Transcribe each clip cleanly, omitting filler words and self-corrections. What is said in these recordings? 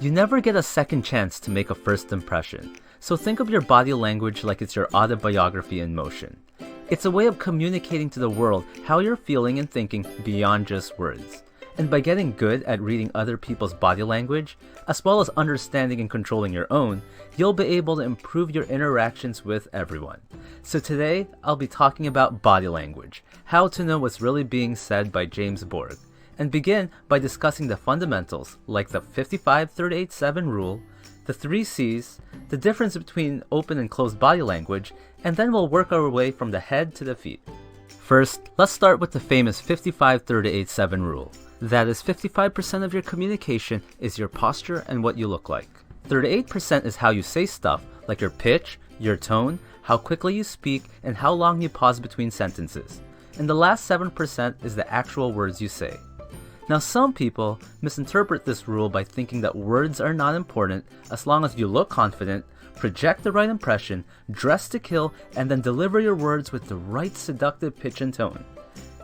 You never get a second chance to make a first impression, so think of your body language like it's your autobiography in motion. It's a way of communicating to the world how you're feeling and thinking beyond just words. And by getting good at reading other people's body language, as well as understanding and controlling your own, you'll be able to improve your interactions with everyone. So today, I'll be talking about body language, how to know what's really being said by James Borg, and begin by discussing the fundamentals like the 55-38-7 rule, the 3 C's, the difference between open and closed body language, and then we'll work our way from the head to the feet. First, let's start with the famous 55-38-7 rule. That is, 55% of your communication is your posture and what you look like. 38% is how you say stuff, like your pitch, your tone, how quickly you speak, and how long you pause between sentences. And the last 7% is the actual words you say. Now, some people misinterpret this rule by thinking that words are not important as long as you look confident, project the right impression, dress to kill, and then deliver your words with the right seductive pitch and tone.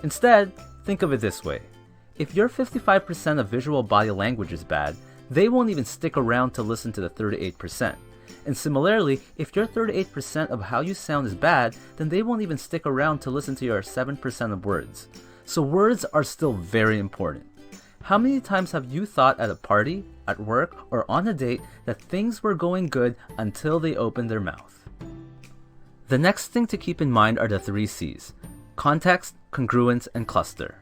Instead, think of it this way. If your 55% of visual body language is bad, they won't even stick around to listen to the 38%. And similarly, if your 38% of how you sound is bad, then they won't even stick around to listen to your 7% of words. So words are still very important. How many times have you thought at a party, at work, or on a date that things were going good until they opened their mouth? The next thing to keep in mind are the 3 C's: context, congruence, and cluster.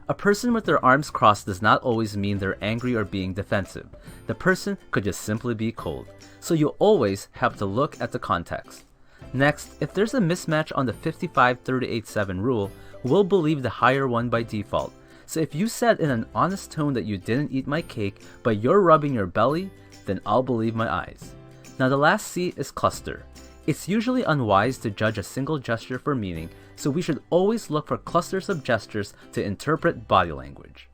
A person with their arms crossed does not always mean they're angry or being defensive. The person could just simply be cold. So you always have to look at the context. Next, if there's a mismatch on the 55-38-7 rule, we'll believe the higher one by default. So if you said in an honest tone that you didn't eat my cake, but you're rubbing your belly, then I'll believe my eyes. Now the last C is cluster. It's usually unwise to judge a single gesture for meaning, so we should always look for clusters of gestures to interpret body language.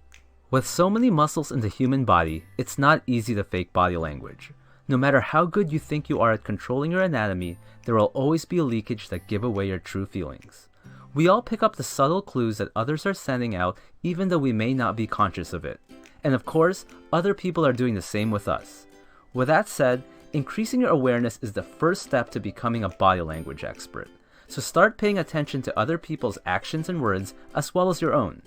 With so many muscles in the human body, it's not easy to fake body language. No matter how good you think you are at controlling your anatomy, there will always be leakage that give away your true feelings. We all pick up the subtle clues that others are sending out even though we may not be conscious of it. And of course, other people are doing the same with us. With that said, increasing your awareness is the first step to becoming a body language expert. So start paying attention to other people's actions and words as well as your own.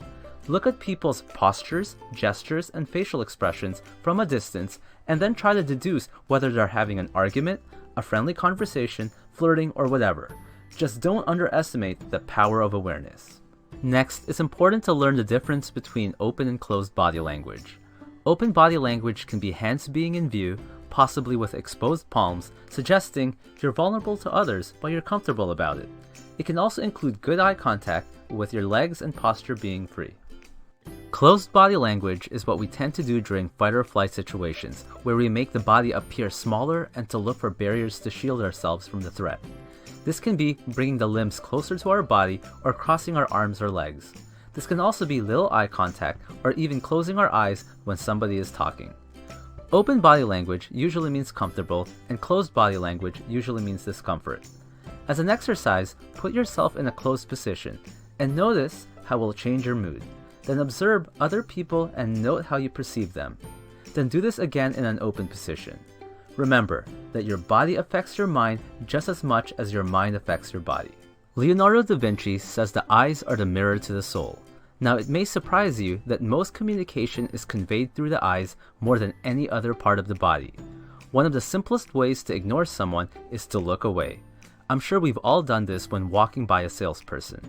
Look at people's postures, gestures, and facial expressions from a distance and then try to deduce whether they're having an argument, a friendly conversation, flirting, or whatever. Just don't underestimate the power of awareness. Next, it's important to learn the difference between open and closed body language. Open body language can be hands being in view, possibly with exposed palms, suggesting you're vulnerable to others but you're comfortable about it. It can also include good eye contact with your legs and posture being free. Closed body language is what we tend to do during fight or flight situations, where we make the body appear smaller and to look for barriers to shield ourselves from the threat. This can be bringing the limbs closer to our body or crossing our arms or legs. This can also be little eye contact or even closing our eyes when somebody is talking. Open body language usually means comfortable, and closed body language usually means discomfort. As an exercise, put yourself in a closed position and notice how it will change your mood. Then observe other people and note how you perceive them. Then do this again in an open position. Remember that your body affects your mind just as much as your mind affects your body. Leonardo da Vinci says the eyes are the mirror to the soul. Now, it may surprise you that most communication is conveyed through the eyes more than any other part of the body. One of the simplest ways to ignore someone is to look away. I'm sure we've all done this when walking by a salesperson.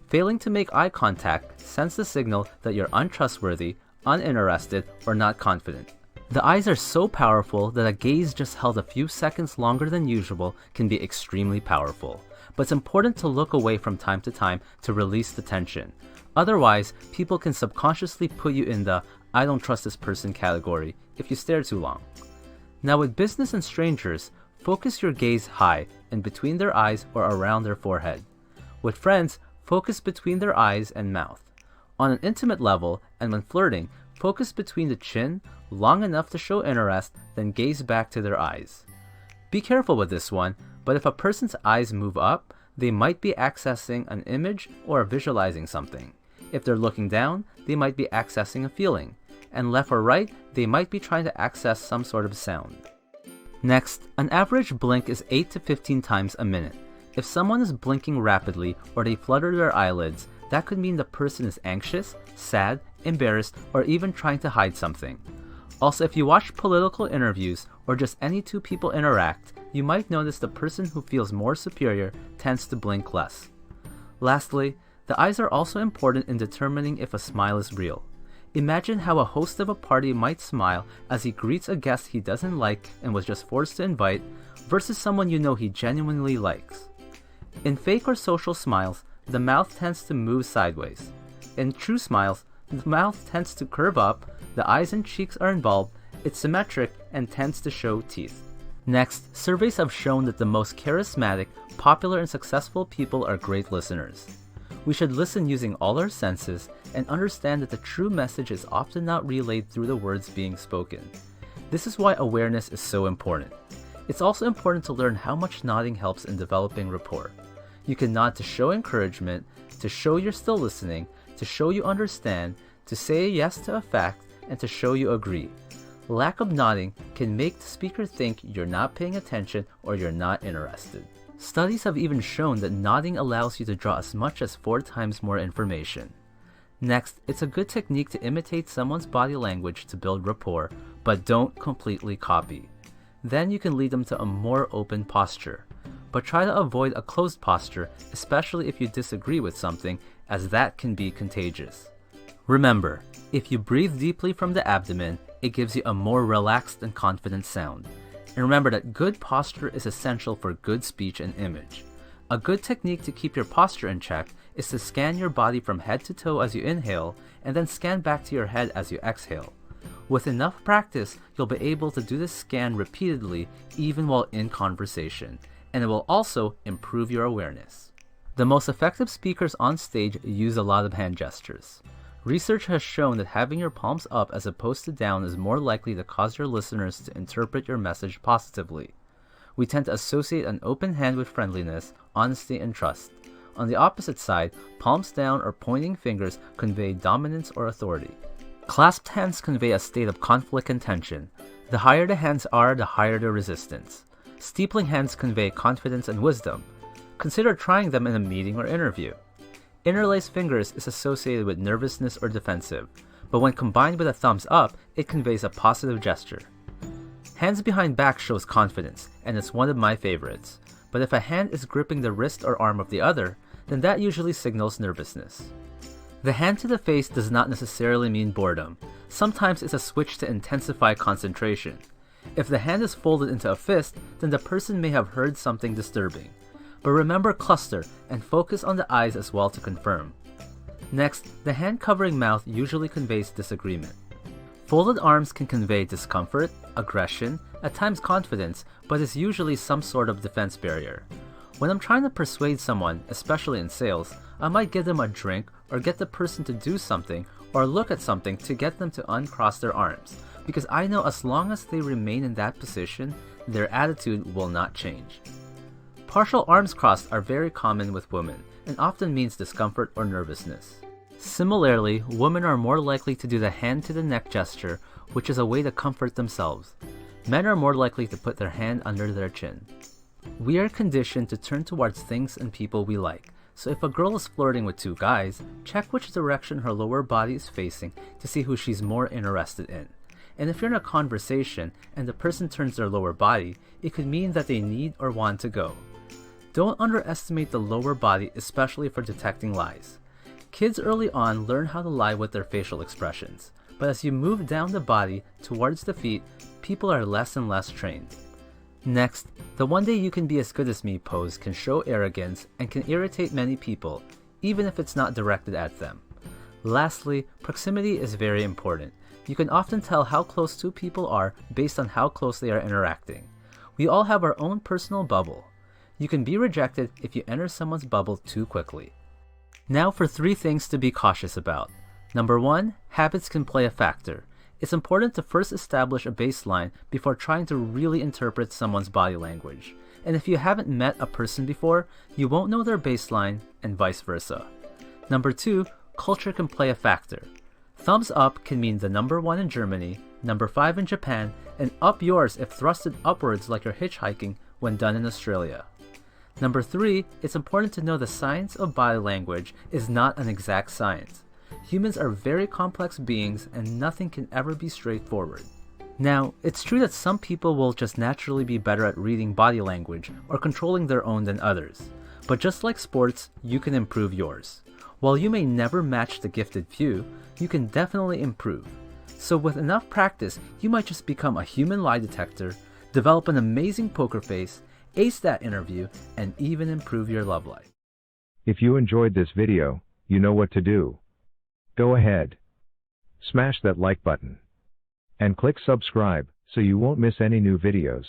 Failing to make eye contact sends the signal that you're untrustworthy, uninterested, or not confident. The eyes are so powerful that a gaze just held a few seconds longer than usual can be extremely powerful. But it's important to look away from time to time to release the tension. Otherwise, people can subconsciously put you in the "I don't trust this person" category if you stare too long. Now with business and strangers, focus your gaze high and between their eyes or around their forehead. With friends, focus between their eyes and mouth. On an intimate level, and when flirting, focus between the chin, long enough to show interest, then gaze back to their eyes. Be careful with this one, but if a person's eyes move up, they might be accessing an image or visualizing something. If they're looking down, they might be accessing a feeling. and left or right, they might be trying to access some sort of sound. Next, an average blink is 8 to 15 times a minute. If someone is blinking rapidly or they flutter their eyelids, that could mean the person is anxious, sad, embarrassed, or even trying to hide something. Also, if you watch political interviews or just any two people interact, you might notice the person who feels more superior tends to blink less. Lastly, the eyes are also important in determining if a smile is real. Imagine how a host of a party might smile as he greets a guest he doesn't like and was just forced to invite, versus someone you know he genuinely likes. In fake or social smiles, the mouth tends to move sideways. In true smiles, the mouth tends to curve up, the eyes and cheeks are involved, it's symmetric, and tends to show teeth. Next, surveys have shown that the most charismatic, popular, and successful people are great listeners. We should listen using all our senses and understand that the true message is often not relayed through the words being spoken. This is why awareness is so important. It's also important to learn how much nodding helps in developing rapport. You can nod to show encouragement, to show you're still listening, to show you understand, to say yes to a fact, and to show you agree. Lack of nodding can make the speaker think you're not paying attention or you're not interested. Studies have even shown that nodding allows you to draw as much as 4 times more information. Next, it's a good technique to imitate someone's body language to build rapport, but don't completely copy. Then you can lead them to a more open posture. But try to avoid a closed posture, especially if you disagree with something, as that can be contagious. Remember, if you breathe deeply from the abdomen, it gives you a more relaxed and confident sound. And remember that good posture is essential for good speech and image. A good technique to keep your posture in check is to scan your body from head to toe as you inhale, and then scan back to your head as you exhale. With enough practice, you'll be able to do this scan repeatedly even while in conversation, and it will also improve your awareness. The most effective speakers on stage use a lot of hand gestures. Research has shown that having your palms up as opposed to down is more likely to cause your listeners to interpret your message positively. We tend to associate an open hand with friendliness, honesty, and trust. On the opposite side, palms down or pointing fingers convey dominance or authority. Clasped hands convey a state of conflict and tension. The higher the hands are, the higher the resistance. Steepling hands convey confidence and wisdom. Consider trying them in a meeting or interview. Interlaced fingers is associated with nervousness or defensive, but when combined with a thumbs up, it conveys a positive gesture. Hands behind back shows confidence, and it's one of my favorites. But if a hand is gripping the wrist or arm of the other, then that usually signals nervousness. The hand to the face does not necessarily mean boredom. Sometimes it's a switch to intensify concentration. If the hand is folded into a fist, then the person may have heard something disturbing. But remember cluster and focus on the eyes as well to confirm. Next, the hand covering mouth usually conveys disagreement. Folded arms can convey discomfort, aggression, at times confidence, but is usually some sort of defense barrier. When I'm trying to persuade someone, especially in sales, I might give them a drink or get the person to do something or look at something to get them to uncross their arms, because I know as long as they remain in that position, their attitude will not change. Partial arms crossed are very common with women and often means discomfort or nervousness. Similarly, women are more likely to do the hand to the neck gesture, which is a way to comfort themselves. Men are more likely to put their hand under their chin. We are conditioned to turn towards things and people we like, so if a girl is flirting with 2 guys, check which direction her lower body is facing to see who she's more interested in. And if you're in a conversation and the person turns their lower body, it could mean that they need or want to go. Don't underestimate the lower body, especially for detecting lies. Kids early on learn how to lie with their facial expressions, but as you move down the body towards the feet, people are less and less trained. Next, the "one day you can be as good as me" pose can show arrogance and can irritate many people, even if it's not directed at them. Lastly, proximity is very important. You can often tell how close 2 people are based on how close they are interacting. We all have our own personal bubble. You can be rejected if you enter someone's bubble too quickly. Now for 3 things to be cautious about. Number 1, habits can play a factor. It's important to first establish a baseline before trying to really interpret someone's body language. And if you haven't met a person before, you won't know their baseline, and vice versa. Number 2, culture can play a factor. Thumbs up can mean the number 1 in Germany, number 5 in Japan, and up yours if thrusted upwards like you're hitchhiking when done in Australia. Number 3, it's important to know the science of body language is not an exact science. Humans are very complex beings and nothing can ever be straightforward. Now, it's true that some people will just naturally be better at reading body language or controlling their own than others. But just like sports, you can improve yours. While you may never match the gifted few, you can definitely improve. So with enough practice, you might just become a human lie detector, develop an amazing poker face, ace that interview, and even improve your love life. If you enjoyed this video, you know what to do. Go ahead. Smash that like button. And click subscribe, so you won't miss any new videos.